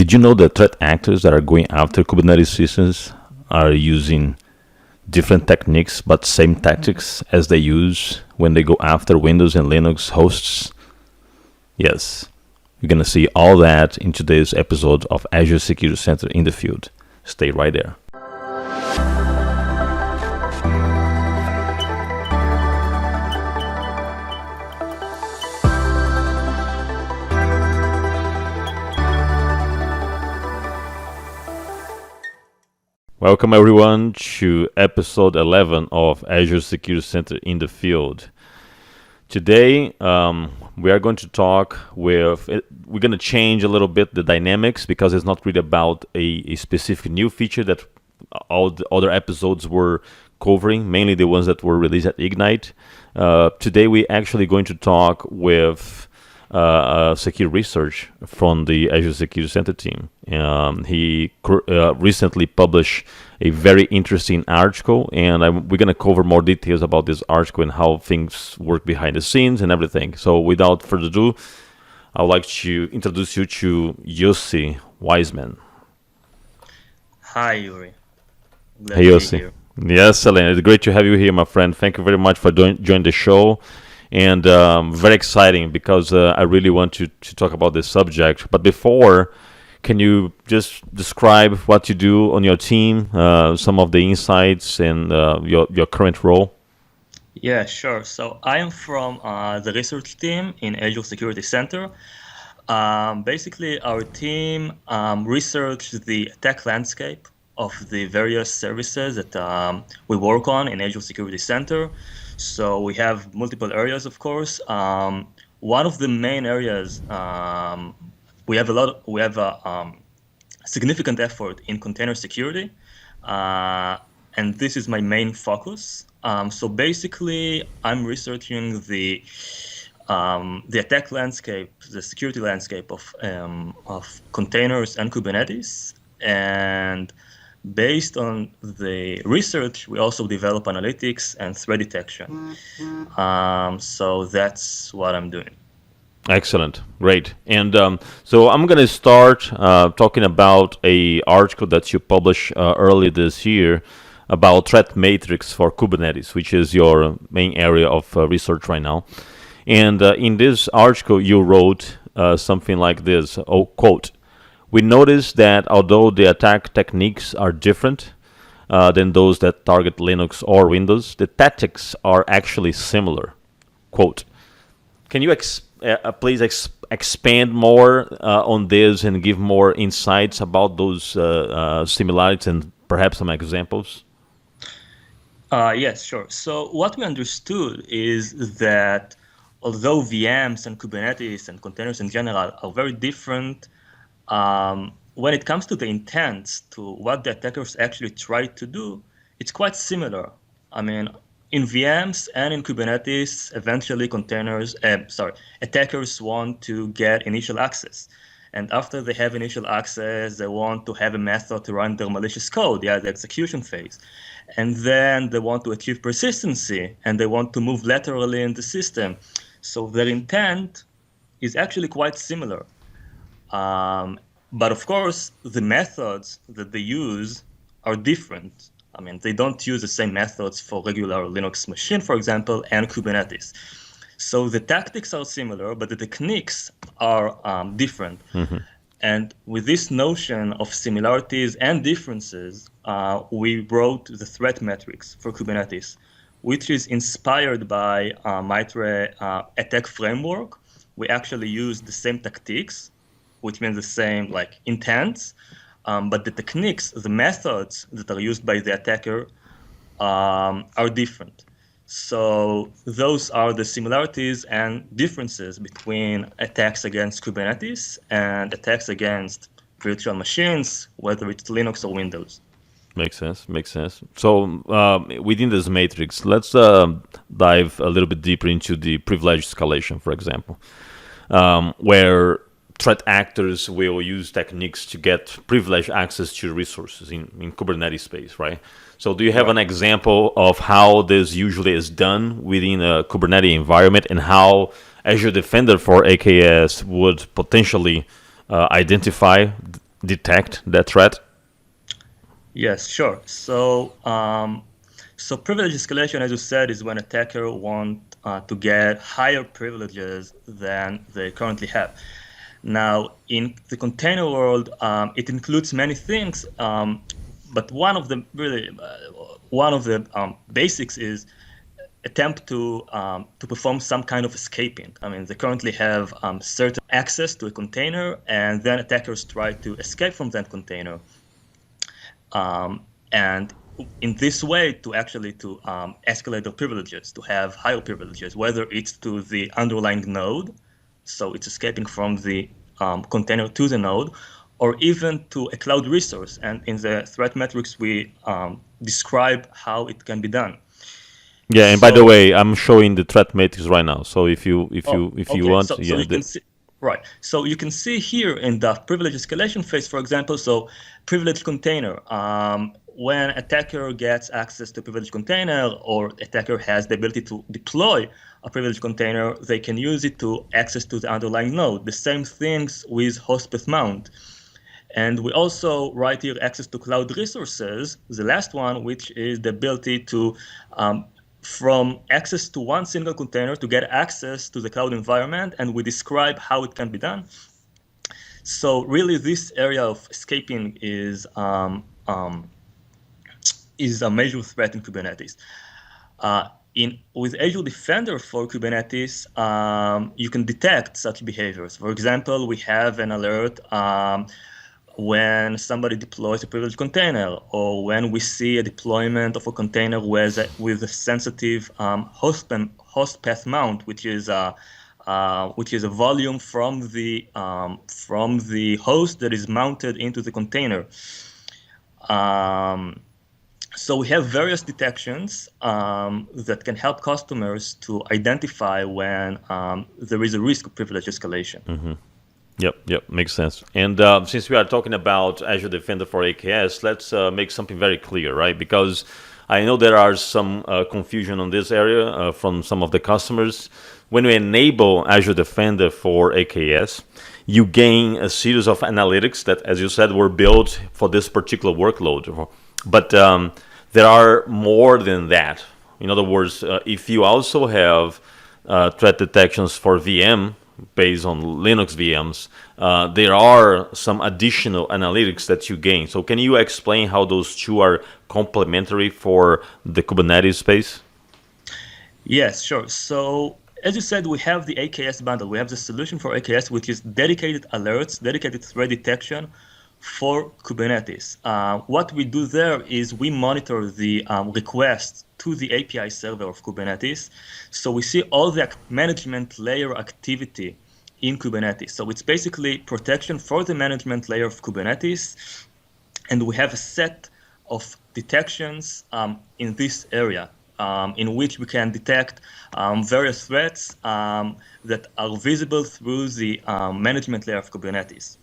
Did you know that threat actors that are going after Kubernetes systems are using different techniques but same tactics as they use when they go after Windows and Linux hosts? Yes, you're going to see all that in today's episode of Azure Security Center in the Field. Stay right there. Welcome everyone to episode 11 of Azure Security Center in the Field. Today we are going to talk we're going to change a little bit the dynamics because it's not really about a specific new feature that all the other episodes were covering, mainly the ones that were released at Ignite. Today we're actually going to talk with security research from the Azure Security Center team. He recently published a very interesting article, and we're going to cover more details about this article and how things work behind the scenes and everything. So without further ado, I would like to introduce you to Yossi Weizman. Hi, Yuri. Hey, Yossi. Yes, Selena, it's great to have you here, my friend. Thank you very much for joining the show. And very exciting because I really want to talk about this subject. But before, can you just describe what you do on your team, some of the insights and your current role? Yeah, sure. So I am from the research team in Azure Security Center. Basically, our team researched the attack landscape of the various services that we work on in Azure Security Center. So we have multiple areas, of course. One of the main areas we have a significant effort in container security, and this is my main focus. So basically, I'm researching the attack landscape, the security landscape of containers and Kubernetes, and based on the research, we also develop analytics and threat detection. So that's what I'm doing. Excellent, great. And so I'm going to start talking about a article that you published early this year about threat matrix for Kubernetes, which is your main area of research right now. And in this article, you wrote something like this, quote, "We noticed that although the attack techniques are different than those that target Linux or Windows, the tactics are actually similar." Quote. Can you please expand more on this and give more insights about those similarities and perhaps some examples? Yes, sure. So what we understood is that although VMs and Kubernetes and containers in general are very different, when it comes to the intent, to what the attackers actually try to do, it's quite similar. I mean, in VMs and in Kubernetes, eventually attackers want to get initial access. And after they have initial access, they want to have a method to run their malicious code, the execution phase. And then they want to achieve persistency, and they want to move laterally in the system. So their intent is actually quite similar. But of course, the methods that they use are different. I mean, they don't use the same methods for regular Linux machine, for example, and Kubernetes. So the tactics are similar, but the techniques are different. Mm-hmm. And with this notion of similarities and differences, we wrote the threat metrics for Kubernetes, which is inspired by MITRE attack framework. We actually use the same tactics, which means the same intents, but the techniques, the methods that are used by the attacker are different. So those are the similarities and differences between attacks against Kubernetes and attacks against virtual machines, whether it's Linux or Windows. Makes sense. So within this matrix, let's dive a little bit deeper into the privilege escalation, for example, where threat actors will use techniques to get privileged access to resources in Kubernetes space, right? So do you have an example of how this usually is done within a Kubernetes environment and how Azure Defender for AKS would potentially identify detect that threat? Yes, sure. So privilege escalation, as you said, is when attacker want to get higher privileges than they currently have. Now, in the container world, it includes many things, but one of the basics is attempt to perform some kind of escaping. I mean, they currently have certain access to a container, and then attackers try to escape from that container. And in this way, to escalate their privileges, to have higher privileges, whether it's to the underlying node, so it's escaping from the container to the node, or even to a cloud resource. And in the threat metrics, we describe how it can be done. Yeah, and by the way, I'm showing the threat matrix right now. So if you want, so you can see. Right. So you can see here in the privilege escalation phase, for example, so privileged container. When attacker gets access to a privileged container, or attacker has the ability to deploy a privileged container, they can use it to access to the underlying node. The same things with host path mount. And we also write here access to cloud resources, the last one, which is the ability to from access to one single container to get access to the cloud environment, and we describe how it can be done. So really, this area of escaping is a major threat in Kubernetes. With Azure Defender for Kubernetes, you can detect such behaviors. For example, we have an alert when somebody deploys a privileged container, or when we see a deployment of a container with a sensitive host path mount, which is a volume from the host that is mounted into the container. So we have various detections that can help customers to identify when there is a risk of privilege escalation. Mm-hmm. Yep, makes sense. And since we are talking about Azure Defender for AKS, let's make something very clear, right? Because I know there are some confusion on this area from some of the customers. When we enable Azure Defender for AKS, you gain a series of analytics that, as you said, were built for this particular workload. But there are more than that. In other words, if you also have threat detections for VM, based on Linux VMs, there are some additional analytics that you gain. So can you explain how those two are complementary for the Kubernetes space? Yes, sure. So as you said, we have the AKS bundle. We have the solution for AKS, which is dedicated alerts, dedicated threat detection for Kubernetes. What we do there is we monitor the requests to the API server of Kubernetes. So we see all the management layer activity in Kubernetes. So it's basically protection for the management layer of Kubernetes. And we have a set of detections in this area in which we can detect various threats that are visible through the management layer of Kubernetes.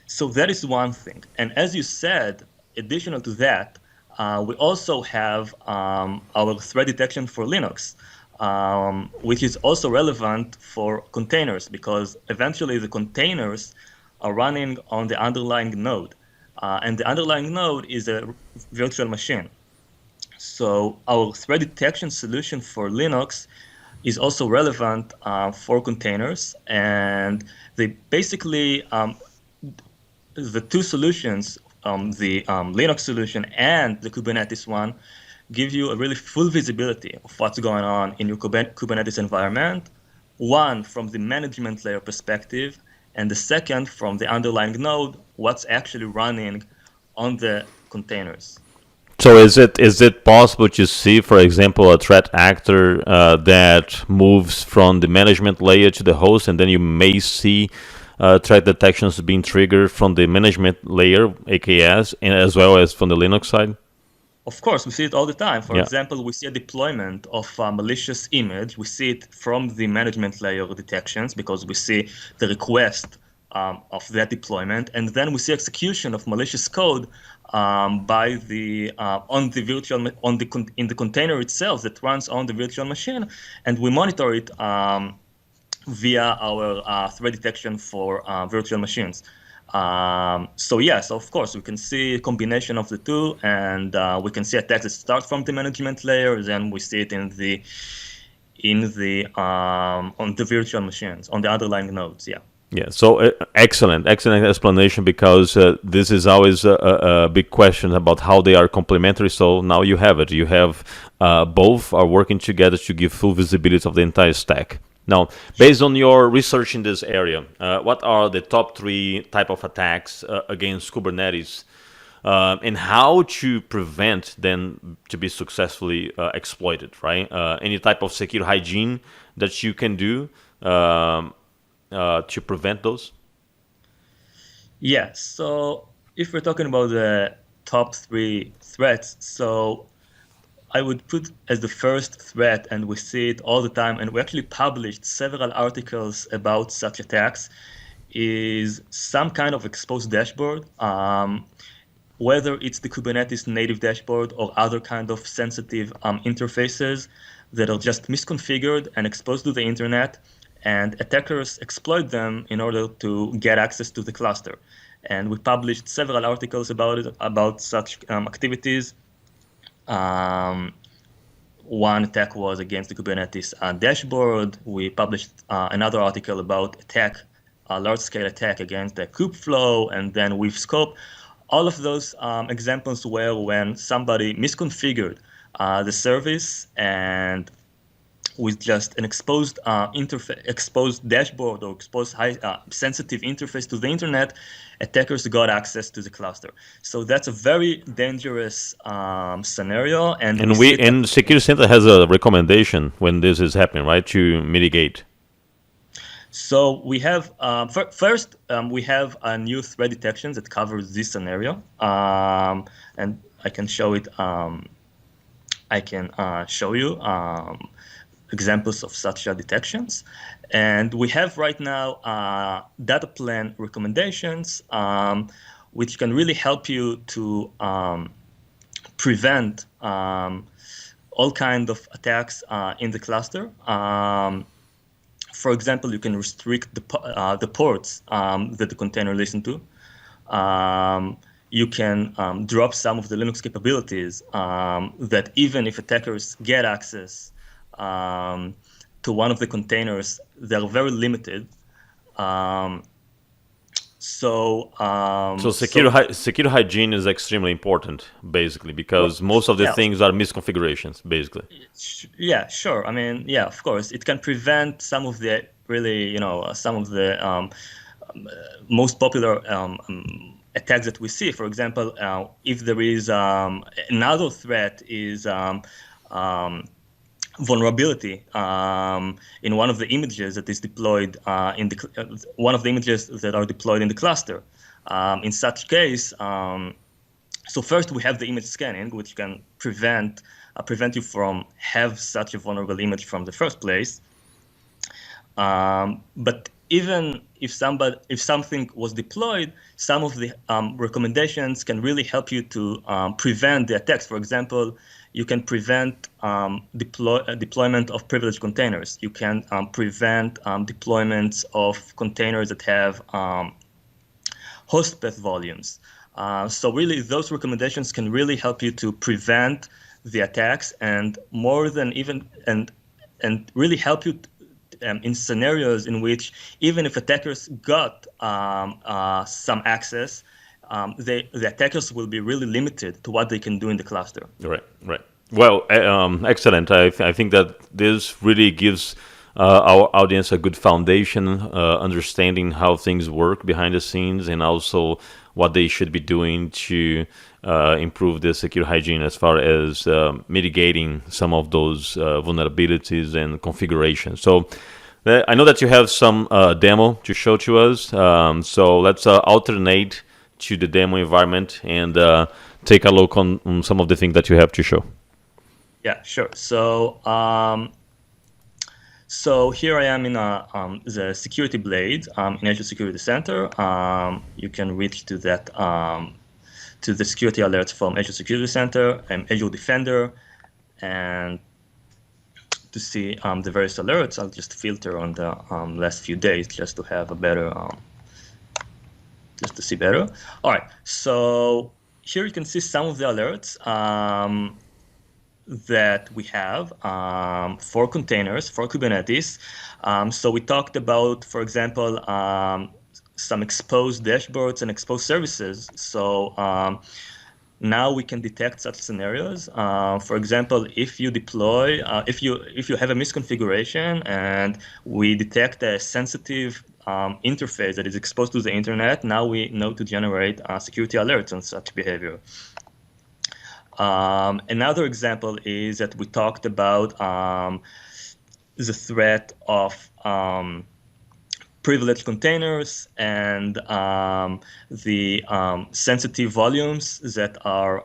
So that is one thing. And as you said, additional to that, we also have our threat detection for Linux, which is also relevant for containers, because eventually the containers are running on the underlying node. And the underlying node is a virtual machine. So our threat detection solution for Linux is also relevant for containers. And they basically, the two solutions, the Linux solution and the Kubernetes one, give you a really full visibility of what's going on in your Kubernetes environment, one from the management layer perspective, and the second from the underlying node, what's actually running on the containers. So is it possible to see, for example, a threat actor that moves from the management layer to the host, and then you may see threat detections being triggered from the management layer, AKS, and as well as from the Linux side? Of course, we see it all the time. For example, we see a deployment of a malicious image. We see it from the management layer detections because we see the request of that deployment, and then we see execution of malicious code by the on the virtual in the container itself that runs on the virtual machine, and we monitor it via our threat detection for virtual machines. So of course, we can see a combination of the two, and we can see attacks that start from the management layer, then we see it on the virtual machines, on the underlying nodes. Yeah. Yeah, so excellent explanation, because this is always a big question about how they are complementary. So now you have it. You have both are working together to give full visibility of the entire stack. Now, based on your research in this area, what are the top 3 type of attacks against Kubernetes, and how to prevent them to be successfully exploited, right? Any type of secure hygiene that you can do to prevent those? Yeah, so if we're talking about the top 3 threats, so I would put as the first threat, and we see it all the time, and we actually published several articles about such attacks, is some kind of exposed dashboard, whether it's the Kubernetes native dashboard or other kind of sensitive interfaces that are just misconfigured and exposed to the internet, and attackers exploit them in order to get access to the cluster. And we published several articles about it, about such activities. One attack was against the Kubernetes dashboard. We published another article about a large-scale attack against the kubeflow, and then with scope. All of those examples were when somebody misconfigured the service, and with just an exposed exposed dashboard or exposed sensitive interface to the internet, attackers got access to the cluster. So that's a very dangerous scenario. And Security Center has a recommendation when this is happening, right, to mitigate. So we have first we have a new threat detection that covers this scenario, and I can show it. I can show you examples of such detections, and we have right now data plan recommendations, which can really help you to prevent all kinds of attacks in the cluster. For example, you can restrict the ports that the container listens to. You can drop some of the Linux capabilities that even if attackers get access to one of the containers, they're very limited. So secure hygiene is extremely important, basically, because most of the things are misconfigurations, basically. Yeah, sure. I mean, yeah, of course, it can prevent some of the some of the most popular attacks that we see. For example, if there is another threat is vulnerability in one of the images that is deployed in the one of the images that are deployed in the cluster. In such case, so first we have the image scanning, which can prevent you from have such a vulnerable image from the first place. But even if something was deployed, some of the recommendations can really help you to prevent the attacks. For example, you can prevent deployment of privileged containers. You can prevent deployments of containers that have host path volumes. So really, those recommendations can really help you to prevent the attacks, and more than even and really help you in scenarios in which even if attackers got some access, the attackers will be really limited to what they can do in the cluster. Right. Well, excellent. I think that this really gives our audience a good foundation, understanding how things work behind the scenes, and also what they should be doing to improve the secure hygiene as far as mitigating some of those vulnerabilities and configurations. So I know that you have some demo to show to us. So let's alternate to the demo environment and take a look on some of the things that you have to show. Yeah, sure. So so here I am in the security blade in Azure Security Center. You can reach to that to the security alerts from Azure Security Center and Azure Defender, and to see the various alerts, I'll just filter on the last few days just to have a better just to see better. All right, so here you can see some of the alerts that we have for containers, for Kubernetes. So we talked about, for example, some exposed dashboards and exposed services. So now we can detect such scenarios. For example, if you deploy, if you have a misconfiguration and we detect a sensitive interface that is exposed to the internet, now we know to generate security alerts on such behavior. Another example is that we talked about the threat of privileged containers and the sensitive volumes that are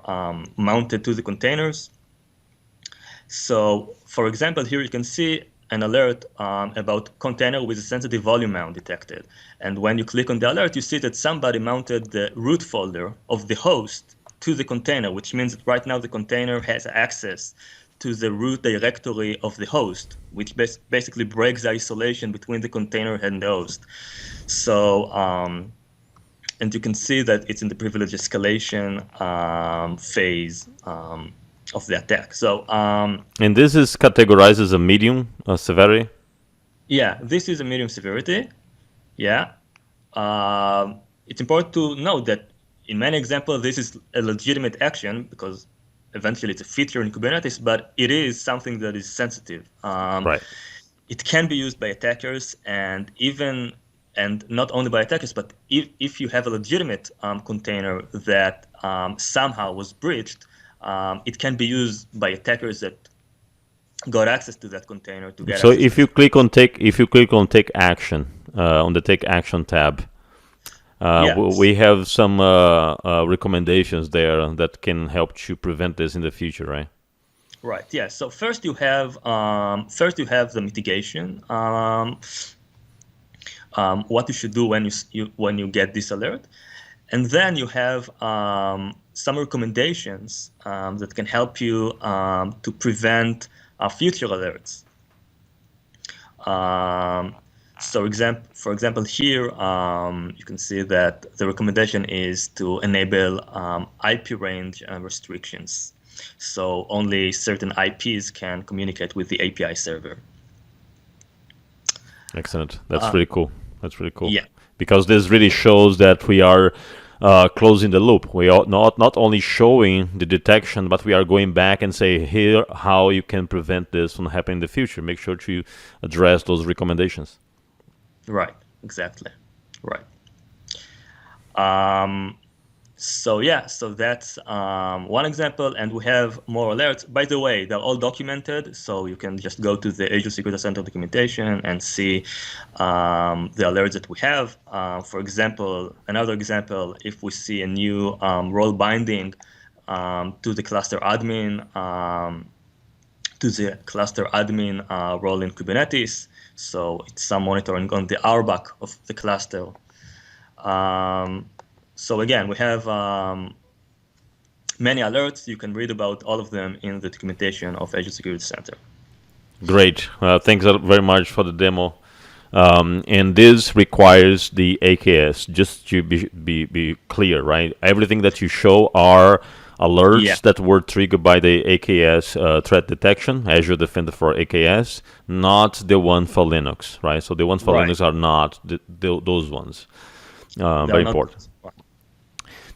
mounted to the containers. So, for example, here you can see an alert about container with a sensitive volume mount detected. And when you click on the alert, you see that somebody mounted the root folder of the host to the container, which means that right now the container has access to the root directory of the host, which basically breaks the isolation between the container and the host. So, and you can see that it's in the privilege escalation phase of the attack. So, And this is categorized as a medium severity? yeah, this is a medium severity. Yeah. It's important to note that in many examples, this is a legitimate action because eventually it's a feature in Kubernetes, but it is something that is sensitive. Right. It can be used by attackers, and not only by attackers, but if you have a legitimate container that somehow was breached, it can be used by attackers that got access to that container to get So access if to you click on take action on the take action tab, we have some recommendations there that can help to prevent this in the future, right? Right. Yeah. So first you have the mitigation. What you should do when you get this alert, and then you have some recommendations that can help you to prevent future alerts. So for example, here you can see that the recommendation is to enable IP range restrictions. So only certain IPs can communicate with the API server. Excellent. That's really cool. That's really cool. Yeah. Because this really shows that we are closing the loop. We are not only showing the detection, but we are going back and say here how you can prevent this from happening in the future. Make sure to address those recommendations. Right. Exactly. Right. So that's one example, and we have more alerts. By the way, they're all documented, so you can just go to the Azure Security Center documentation and see the alerts that we have. For example, another example, if we see a new role binding to the cluster admin, role in Kubernetes, so it's some monitoring on the RBAC of the cluster. So again, we have many alerts. You can read about all of them in the documentation of Azure Security Center. Great. Thanks very much for the demo. And this requires the AKS, just to be clear, right? Everything that you show are alerts that were triggered by the AKS threat detection, Azure Defender for AKS, not the one for Linux, right? So the ones for Linux are not those ones. Very important.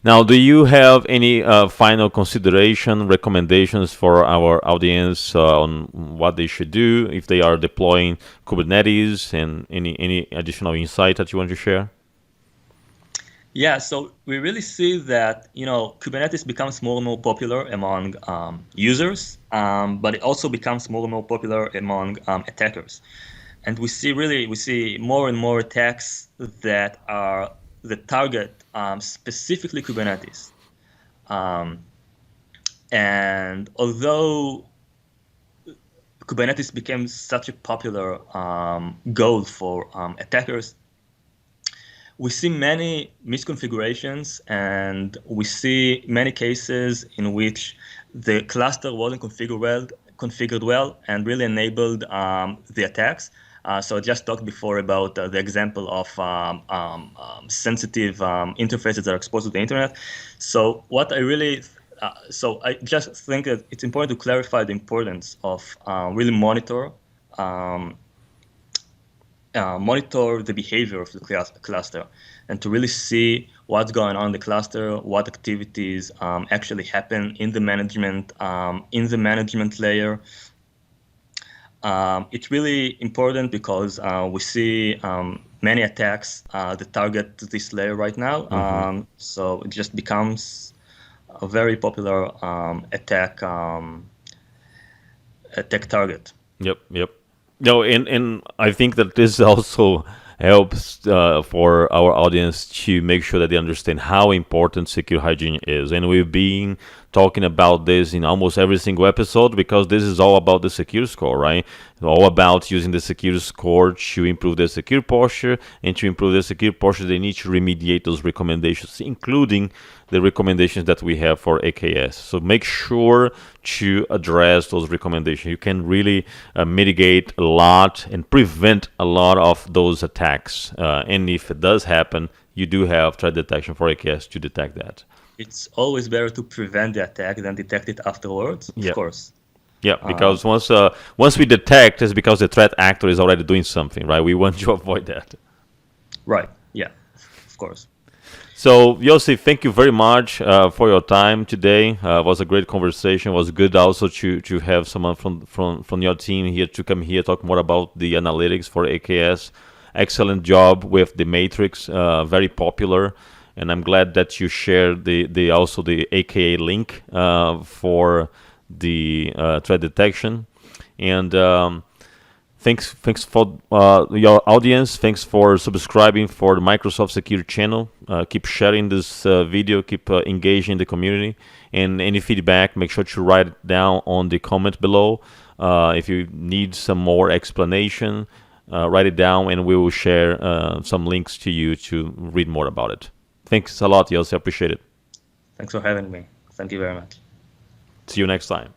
Now, do you have any final consideration, recommendations for our audience on what they should do if they are deploying Kubernetes, and any additional insight that you want to share? Yeah, so we really see that Kubernetes becomes more and more popular among users, but it also becomes more and more popular among attackers, and we see more and more attacks that target specifically Kubernetes. And although Kubernetes became such a popular goal for attackers, we see many misconfigurations, and we see many cases in which the cluster wasn't configured well and really enabled the attacks. So I just talked before about the example of sensitive interfaces that are exposed to the internet. So what I really, so I just think that it's important to clarify the importance of really monitor the behavior of the cluster, and to really see what's going on in the cluster, what activities actually happen in the management layer. It's really important because we see many attacks that target this layer right now. So it just becomes a very popular attack target. Yep. No, and I think that this also helps for our audience to make sure that they understand how important secure hygiene is. And we've been talking about this in almost every single episode because this is all about the secure score, right? It's all about using the secure score to improve the secure posture, and to improve the secure posture, they need to remediate those recommendations, including the recommendations that we have for AKS. So make sure to address those recommendations. You can really mitigate a lot and prevent a lot of those attacks. And if it does happen, you do have threat detection for AKS to detect that. It's always better to prevent the attack than detect it afterwards, of course. Yeah, because once we detect, it's because the threat actor is already doing something, right? We want to avoid that. Right, yeah, of course. So, Yossi, thank you very much for your time today. It was a great conversation. It was good also to have someone from your team here to come here talk more about the analytics for AKS. Excellent job with the Matrix, very popular. And I'm glad that you shared the also the AKA link for the threat detection. And thanks for your audience. Thanks for subscribing for the Microsoft Security channel. Keep sharing this video. Keep engaging the community. And any feedback, make sure to write it down on the comment below. If you need some more explanation, write it down, and we will share some links to you to read more about it. Thanks a lot, Yossi. I appreciate it. Thanks for having me. Thank you very much. See you next time.